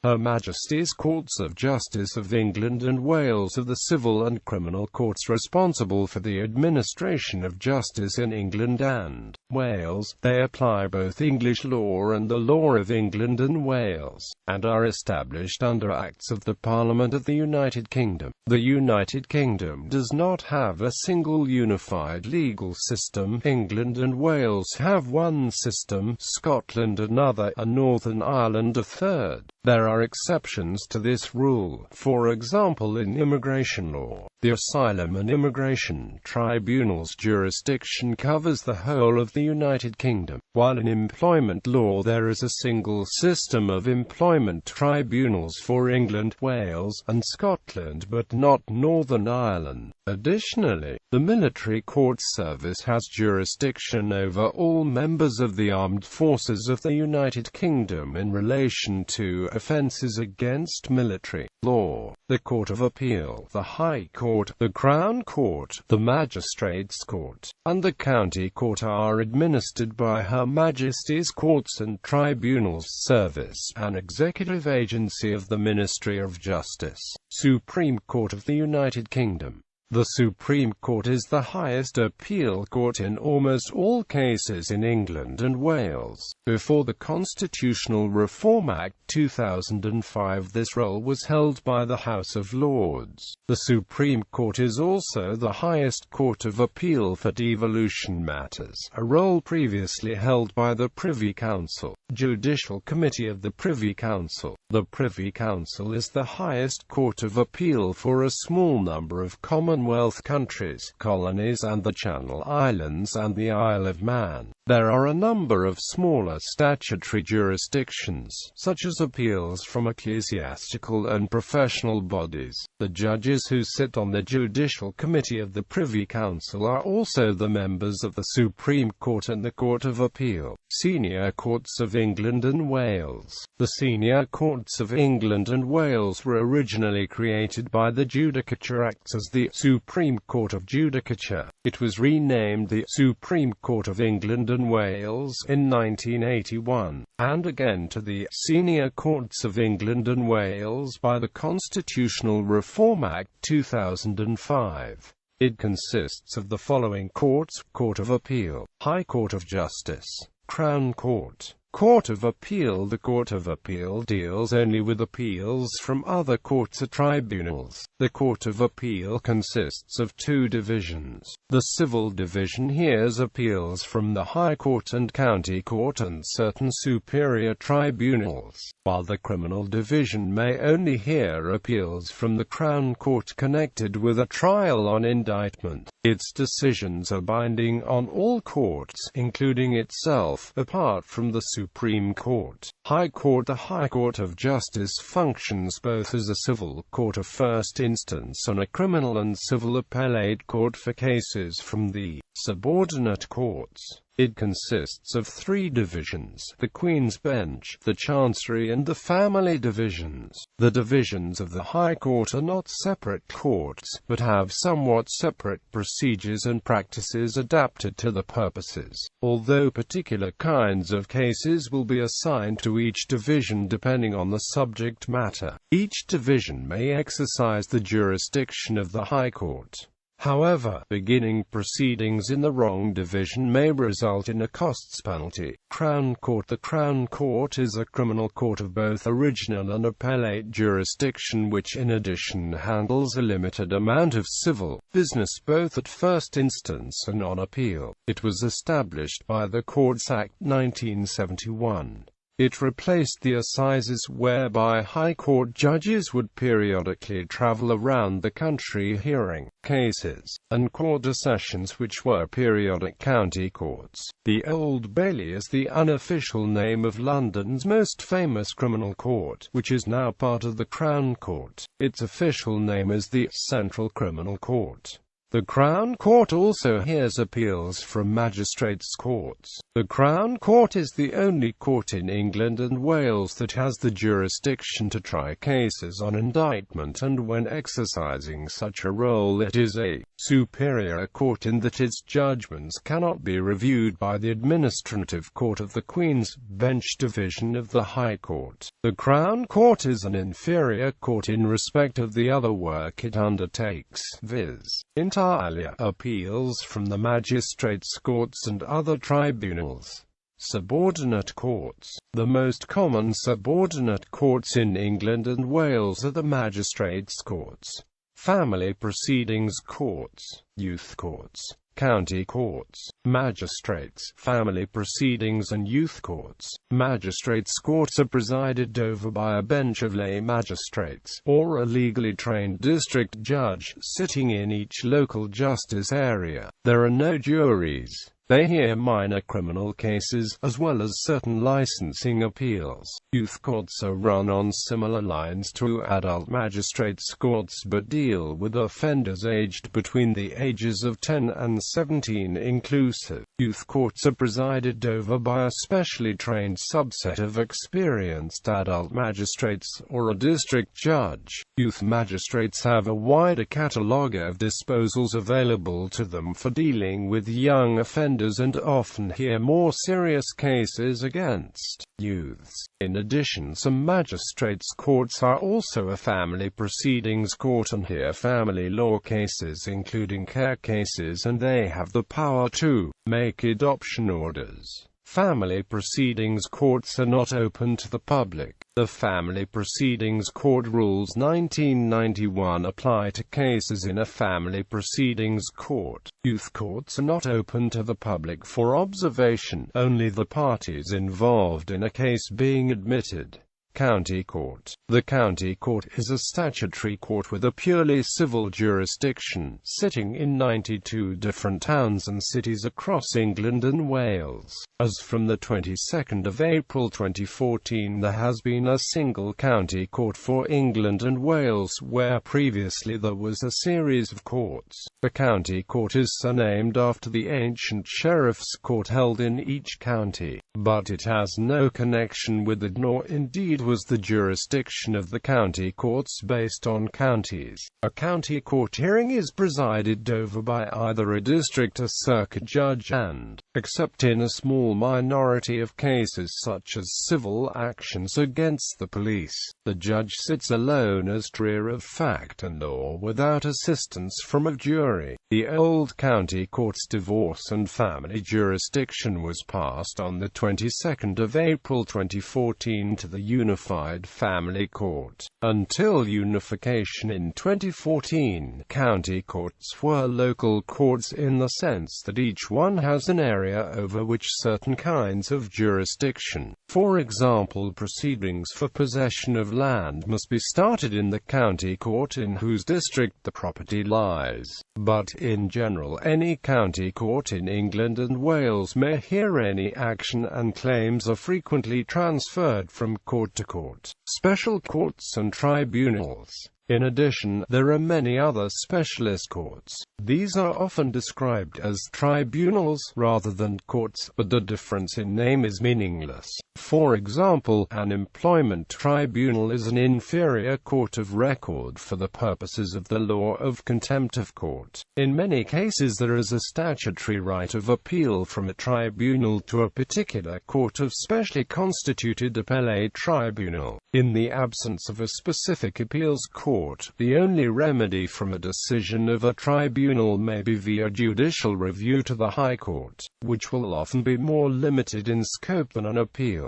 Her Majesty's Courts of Justice of England and Wales are the civil and criminal courts responsible for the administration of justice in England and Wales. They apply both English law and the law of England and Wales, and are established under Acts of the Parliament of the United Kingdom. The United Kingdom does not have a single unified legal system. England and Wales have one system, Scotland another, and Northern Ireland a third. There are exceptions to this rule. For example, in immigration law, the Asylum and Immigration Tribunal's jurisdiction covers the whole of the United Kingdom, while in employment law there is a single system of employment tribunals for England, Wales, and Scotland, but not Northern Ireland. Additionally, the Military Court Service has jurisdiction over all members of the armed forces of the United Kingdom in relation to offences against military law. The Court of Appeal, the High Court, the Crown Court, the Magistrates' Court, and the County Court are administered by Her Majesty's Courts and Tribunals Service, an executive agency of the Ministry of Justice. Supreme Court of the United Kingdom. The Supreme Court is the highest appeal court in almost all cases in England and Wales. Before the Constitutional Reform Act 2005, this role was held by the House of Lords. The Supreme Court is also the highest court of appeal for devolution matters, a role previously held by the Privy Council. Judicial Committee of the Privy Council. The Privy Council is the highest court of appeal for a small number of Commonwealth countries, colonies and the Channel Islands and the Isle of Man. There are a number of smaller statutory jurisdictions, such as appeals from ecclesiastical and professional bodies. The judges who sit on the Judicial Committee of the Privy Council are also the members of the Supreme Court and the Court of Appeal. Senior Courts of England and Wales. The Senior Courts of England and Wales were originally created by the Judicature Acts as the Supreme Court of Judicature. It was renamed the Supreme Court of England and Wales in 1981, and again to the Senior Courts of England and Wales by the Constitutional Reform Act 2005. It consists of the following courts: Court of Appeal, High Court of Justice, Crown Court, Court of Appeal. The Court of Appeal deals only with appeals from other courts or tribunals. The Court of Appeal consists of two divisions. The Civil Division hears appeals from the High Court and County Court and certain superior tribunals, while the Criminal Division may only hear appeals from the Crown Court connected with a trial on indictment. Its decisions are binding on all courts, including itself, apart from the Supreme Court. High Court. The High Court of Justice functions both as a civil court of first instance and a criminal and civil appellate court for cases from the subordinate courts. It consists of three divisions: the Queen's Bench, the Chancery and the Family Divisions. The divisions of the High Court are not separate courts, but have somewhat separate procedures and practices adapted to the purposes, although particular kinds of cases will be assigned to each division depending on the subject matter. Each division may exercise the jurisdiction of the High Court. However, beginning proceedings in the wrong division may result in a costs penalty. Crown Court. The Crown Court is a criminal court of both original and appellate jurisdiction which in addition handles a limited amount of civil business both at first instance and on appeal. It was established by the Courts Act 1971. It replaced the assizes whereby High Court judges would periodically travel around the country hearing cases, and quarter sessions which were periodic county courts. The Old Bailey is the unofficial name of London's most famous criminal court, which is now part of the Crown Court. Its official name is the Central Criminal Court. The Crown Court also hears appeals from magistrates' courts. The Crown Court is the only court in England and Wales that has the jurisdiction to try cases on indictment, and when exercising such a role it is a superior court in that its judgments cannot be reviewed by the Administrative Court of the Queen's Bench Division of the High Court. The Crown Court is an inferior court in respect of the other work it undertakes, viz. Inter alia, appeals from the magistrates' courts and other tribunals. Subordinate courts. The most common subordinate courts in England and Wales are the magistrates' courts, family proceedings courts, youth courts, county courts, magistrates, family proceedings and youth courts. Magistrates' courts are presided over by a bench of lay magistrates, or a legally trained district judge, sitting in each local justice area. There are no juries. They hear minor criminal cases, as well as certain licensing appeals. Youth courts are run on similar lines to adult magistrates' courts but deal with offenders aged between the ages of 10 and 17 inclusive. Youth courts are presided over by a specially trained subset of experienced adult magistrates, or a district judge. Youth magistrates have a wider catalogue of disposals available to them for dealing with young offenders and often hear more serious cases against youths. In addition, some magistrates' courts are also a family proceedings court and hear family law cases including care cases, and they have the power to make adoption orders. Family proceedings courts are not open to the public. The Family Proceedings Court Rules 1991 apply to cases in a family proceedings court. Youth courts are not open to the public for observation, only the parties involved in a case being admitted. County Court. The County Court is a statutory court with a purely civil jurisdiction, sitting in 92 different towns and cities across England and Wales. As from the 22nd of April 2014, there has been a single county court for England and Wales, where previously there was a series of courts. The county court is surnamed after the ancient sheriff's court held in each county, but it has no connection with it, nor indeed was the jurisdiction of the county courts based on counties. A county court hearing is presided over by either a district or circuit judge and, except in a small minority of cases such as civil actions against the police, the judge sits alone as trier of fact and law without assistance from a jury. The old county court's divorce and family jurisdiction was passed on the 22nd of April 2014 to the Unified Family Court. Until unification in 2014, county courts were local courts in the sense that each one has an area over which certain kinds of jurisdiction. For example, proceedings for possession of land must be started in the county court in whose district the property lies. But in general, any county court in England and Wales may hear any action, and claims are frequently transferred from court to court, special courts and tribunals. In addition, there are many other specialist courts. These are often described as tribunals rather than courts, but the difference in name is meaningless. For example, an employment tribunal is an inferior court of record for the purposes of the law of contempt of court. In many cases there is a statutory right of appeal from a tribunal to a particular court of specially constituted appellate tribunal. In the absence of a specific appeals court, the only remedy from a decision of a tribunal may be via judicial review to the High Court, which will often be more limited in scope than an appeal.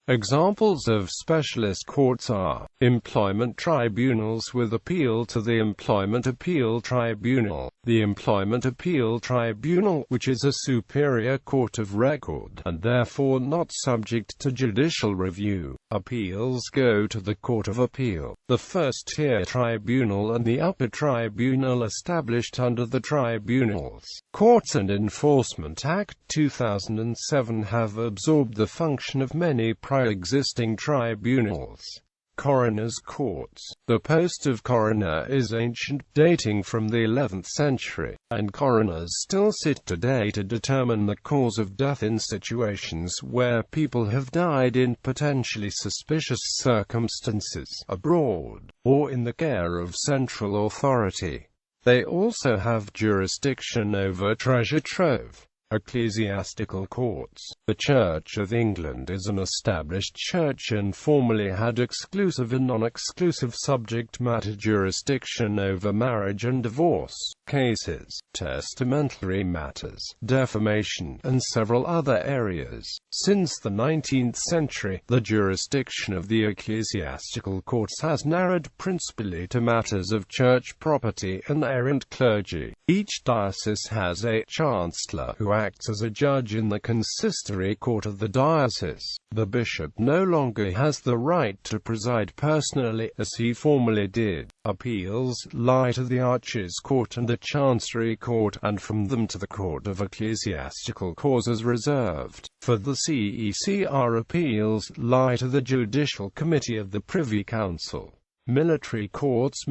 Examples of specialist courts are employment tribunals with appeal to the Employment Appeal Tribunal. The Employment Appeal Tribunal, which is a superior court of record and therefore not subject to judicial review. Appeals go to the Court of Appeal, the first-tier tribunal, and the upper tribunal established under the Tribunals. Courts and Enforcement Act 2007 have absorbed the function of many pre-existing tribunals. Coroners' courts. The post of coroner is ancient, dating from the 11th century, and coroners still sit today to determine the cause of death in situations where people have died in potentially suspicious circumstances, abroad, or in the care of central authority. They also have jurisdiction over treasure trove. Ecclesiastical courts. The Church of England is an established church and formerly had exclusive and non-exclusive subject matter jurisdiction over marriage and divorce cases, testamentary matters, defamation, and several other areas. Since the 19th century, the jurisdiction of the ecclesiastical courts has narrowed principally to matters of church property and errant clergy. Each diocese has a chancellor who acts as a judge in the consistory court of the diocese. The bishop no longer has the right to preside personally, as he formerly did. Appeals lie to the Arches Court and the Chancery Court, and from them to the Court of Ecclesiastical Causes reserved. For the CECR, appeals lie to the Judicial Committee of the Privy Council. Military courts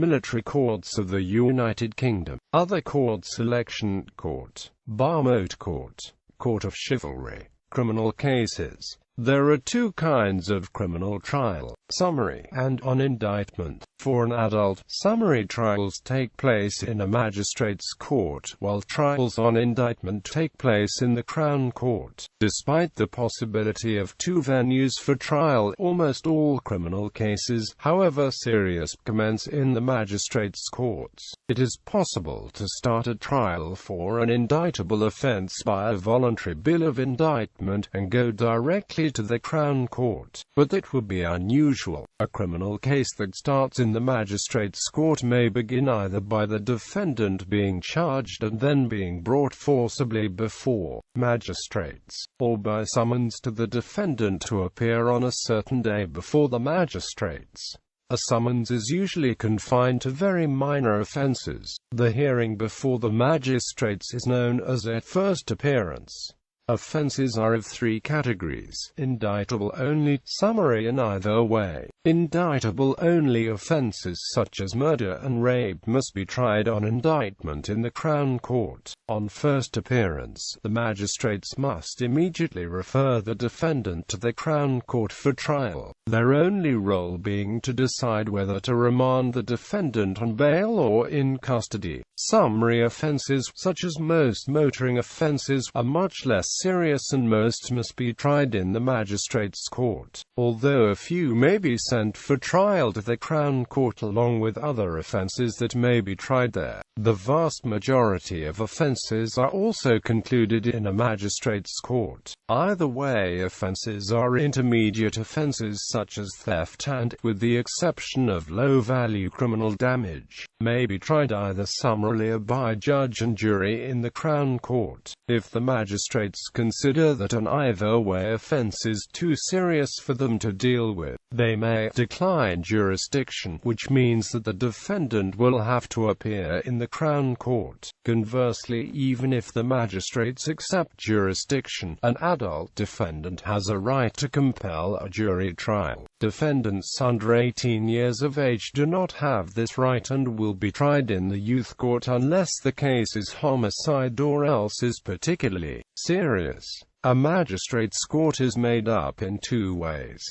of the United Kingdom. Other courts: Election Court, Bar Moot Court, Court of Chivalry. Criminal cases. There are two kinds of criminal trial: summary and on indictment. For an adult, summary trials take place in a magistrate's court, while trials on indictment take place in the Crown Court. Despite the possibility of two venues for trial, almost all criminal cases, however serious, commence in the magistrate's courts. It is possible to start a trial for an indictable offence by a voluntary bill of indictment, and go directly to the Crown Court, but that would be unusual. A criminal case that starts in the magistrate's court may begin either by the defendant being charged and then being brought forcibly before magistrates, or by summons to the defendant to appear on a certain day before the magistrates. A summons is usually confined to very minor offences. The hearing before the magistrates is known as a first appearance. Offences are of three categories: indictable only, summary, and either way. Indictable only offences such as murder and rape must be tried on indictment in the Crown Court. On first appearance, the magistrates must immediately refer the defendant to the Crown Court for trial, their only role being to decide whether to remand the defendant on bail or in custody. Summary offences, such as most motoring offences, are much less serious and most must be tried in the magistrate's court, although a few may be sent for trial to the Crown Court along with other offences that may be tried there. The vast majority of offences are also concluded in a magistrate's court. Either way offences are intermediate offences such as theft and, with the exception of low-value criminal damage, may be tried either summarily or by judge and jury in the Crown Court. If the magistrates consider that an either-way offence is too serious for them to deal with, they may decline jurisdiction, which means that the defendant will have to appear in the Crown Court. Conversely, even if the magistrates accept jurisdiction, an adult defendant has a right to compel a jury trial. Defendants under 18 years of age do not have this right and will be tried in the youth court unless the case is homicide or else is particularly serious. A magistrate's court is made up in two ways.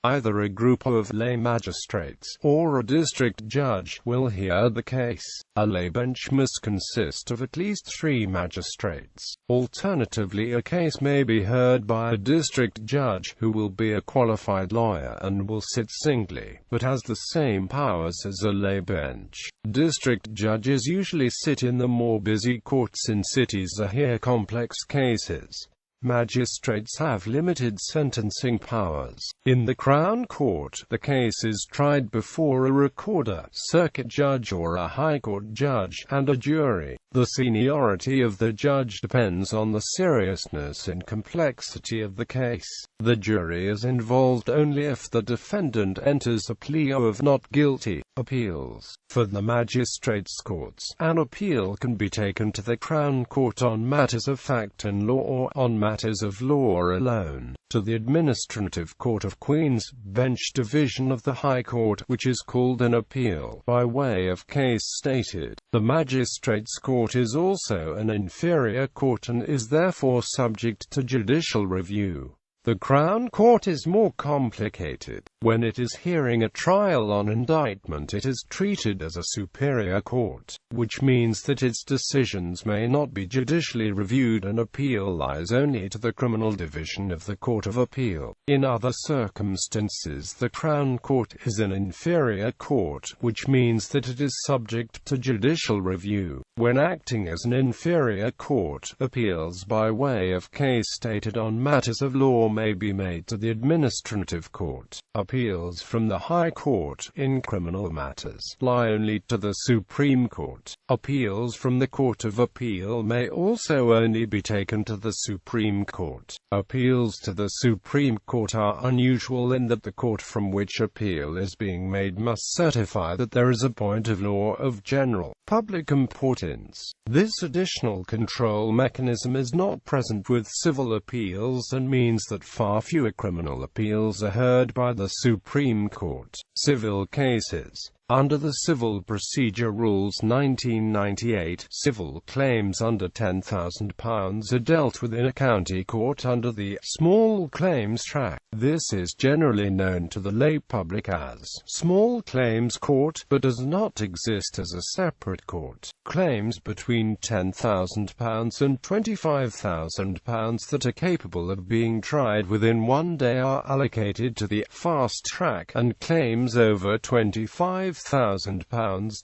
Either a group of lay magistrates, or a district judge, will hear the case. A lay bench must consist of at least 3 magistrates. Alternatively, a case may be heard by a district judge, who will be a qualified lawyer and will sit singly, but has the same powers as a lay bench. District judges usually sit in the more busy courts in cities that hear complex cases. Magistrates have limited sentencing powers. In the Crown Court, the case is tried before a recorder, circuit judge or a High Court judge, and a jury. The seniority of the judge depends on the seriousness and complexity of the case. The jury is involved only if the defendant enters a plea of not guilty. Appeals. For the magistrates' courts, an appeal can be taken to the Crown Court on matters of fact and law or on matters of law alone, to the Administrative Court of Queen's Bench Division of the High Court, which is called an appeal, by way of case stated. The Magistrates' Court is also an inferior court and is therefore subject to judicial review. The Crown Court is more complicated. When it is hearing a trial on indictment, it is treated as a superior court, which means that its decisions may not be judicially reviewed and appeal lies only to the criminal division of the Court of Appeal. In other circumstances, the Crown Court is an inferior court, which means that it is subject to judicial review. When acting as an inferior court, appeals by way of case stated on matters of law may be made to the Administrative Court. Appeals from the High Court, in criminal matters, lie only to the Supreme Court. Appeals from the Court of Appeal may also only be taken to the Supreme Court. Appeals to the Supreme Court are unusual in that the court from which appeal is being made must certify that there is a point of law of general public importance. This additional control mechanism is not present with civil appeals and means that far fewer criminal appeals are heard by the Supreme Court. Civil cases. Under the Civil Procedure Rules 1998, civil claims under £10,000 are dealt with in a county court under the Small Claims Tract. This is generally known to the lay public as Small Claims Court, but does not exist as a separate court. Claims between £10,000 and £25,000 that are capable of being tried within 1 day are allocated to the fast track, and claims over £25,000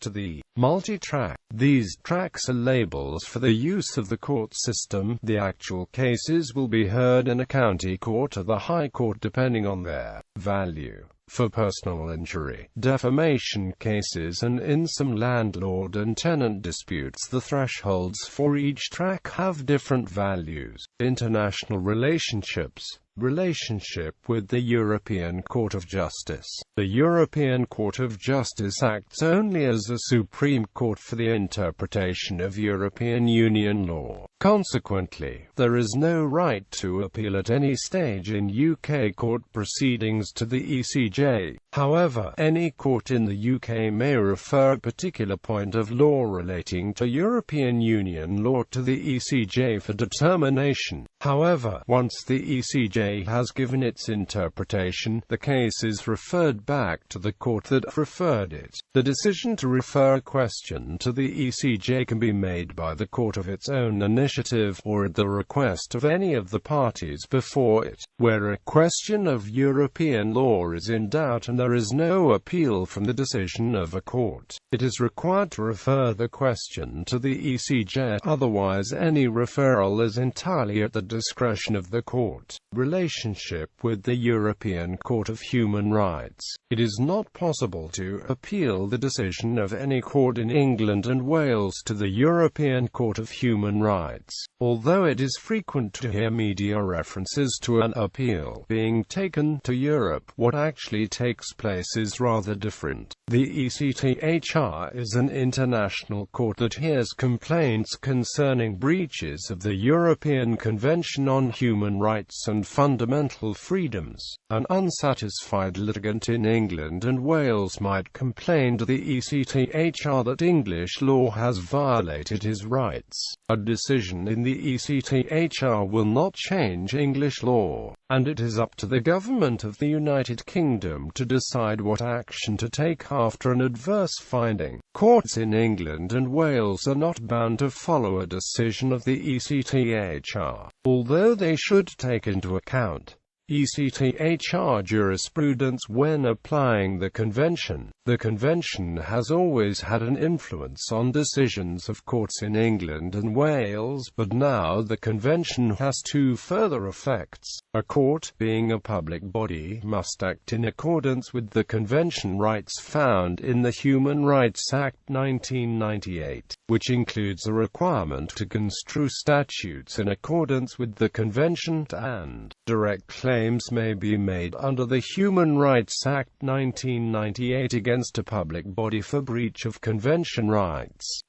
to the multi-track. These tracks are labels for the use of the court system. The actual cases will be heard in a county court or the High Court depending on their value. For personal injury, defamation cases and in some landlord and tenant disputes, the thresholds for each track have different values. International relationships. Relationship with the European Court of Justice. The European Court of Justice acts only as a supreme court for the interpretation of European Union law. Consequently, there is no right to appeal at any stage in UK court proceedings to the ECJ. However, any court in the UK may refer a particular point of law relating to European Union law to the ECJ for determination. However, once the ECJ has given its interpretation, the case is referred back to the court that referred it. The decision to refer a question to the ECJ can be made by the court of its own initiative, or at the request of any of the parties before it. Where a question of European law is in doubt and there is no appeal from the decision of a court, it is required to refer the question to the ECJ, otherwise any referral is entirely at the discretion of the court. Relationship with the European Court of Human Rights. It is not possible to appeal the decision of any court in England and Wales to the European Court of Human Rights. Although it is frequent to hear media references to an appeal being taken to Europe, what actually takes place is rather different. The ECTHR is an international court that hears complaints concerning breaches of the European Convention on Human Rights and Fundamental Freedoms. An unsatisfied litigant in England and Wales might complain to the ECTHR that English law has violated his rights. A decision in the ECTHR will not change English law, and it is up to the government of the United Kingdom to decide what action to take after an adverse finding. Courts in England and Wales are not bound to follow a decision of the ECTHR, although they should take into account ECTHR jurisprudence when applying the Convention. The Convention has always had an influence on decisions of courts in England and Wales, but now the Convention has two further effects. A court, being a public body, must act in accordance with the Convention rights found in the Human Rights Act 1998, which includes a requirement to construe statutes in accordance with the Convention, and Direct claims may be made under the Human Rights Act 1998 against a public body for breach of convention rights.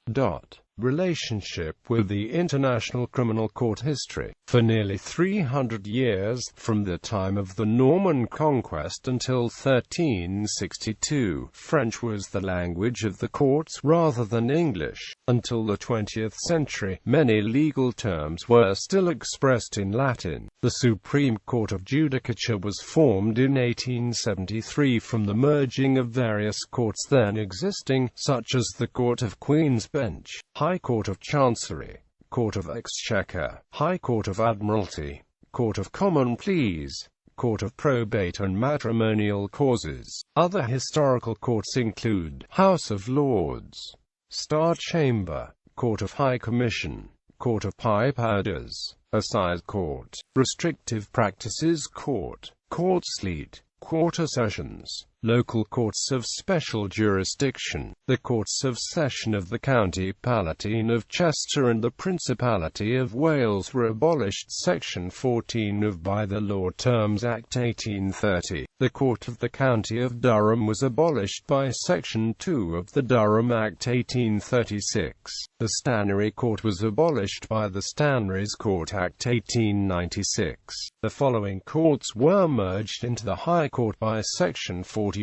Relationship with the International Criminal Court. History. For nearly 300 years, from the time of the Norman Conquest until 1362, French was the language of the courts rather than English. Until the 20th century, many legal terms were still expressed in Latin. The Supreme Court of Judicature was formed in 1873 from the merging of various courts then existing, such as the Court of Queen's Bench, High Court of Chancery, Court of Exchequer, High Court of Admiralty, Court of Common Pleas, Court of Probate and Matrimonial Causes. Other historical courts include House of Lords, Star Chamber, Court of High Commission, Court of Pipe Orders, Assize Court, Restrictive Practices Court, Court Sleet, Quarter Sessions, Local Courts of Special Jurisdiction, the Courts of Session of the County Palatine of Chester and the Principality of Wales were abolished. Section 14 of By the Law Terms Act 1830. The Court of the County of Durham was abolished by Section 2 of the Durham Act 1836. The Stanary Court was abolished by the Stannaries Court Act 1896. The following courts were merged into the High Court by Section 41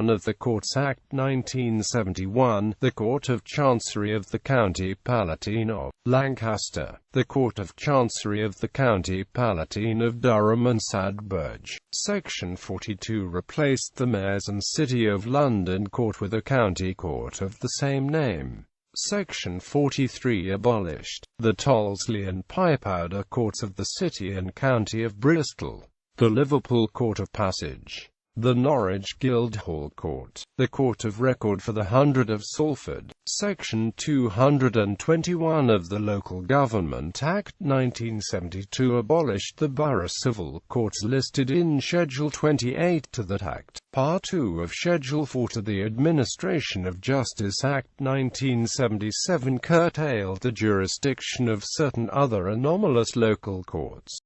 of the Courts Act 1971, the Court of Chancery of the County Palatine of Lancaster, the Court of Chancery of the County Palatine of Durham and Sadburge. Section 42 replaced the Mayors and City of London Court with a County Court of the same name. Section 43 abolished the Tolsley and Pipewder Courts of the City and County of Bristol, the Liverpool Court of Passage, the Norwich Guildhall Court, the Court of Record for the Hundred of Salford. Section 221 of the Local Government Act 1972 abolished the borough civil courts listed in Schedule 28 to that Act. Part 2 of Schedule 4 to the Administration of Justice Act 1977 curtailed the jurisdiction of certain other anomalous local courts.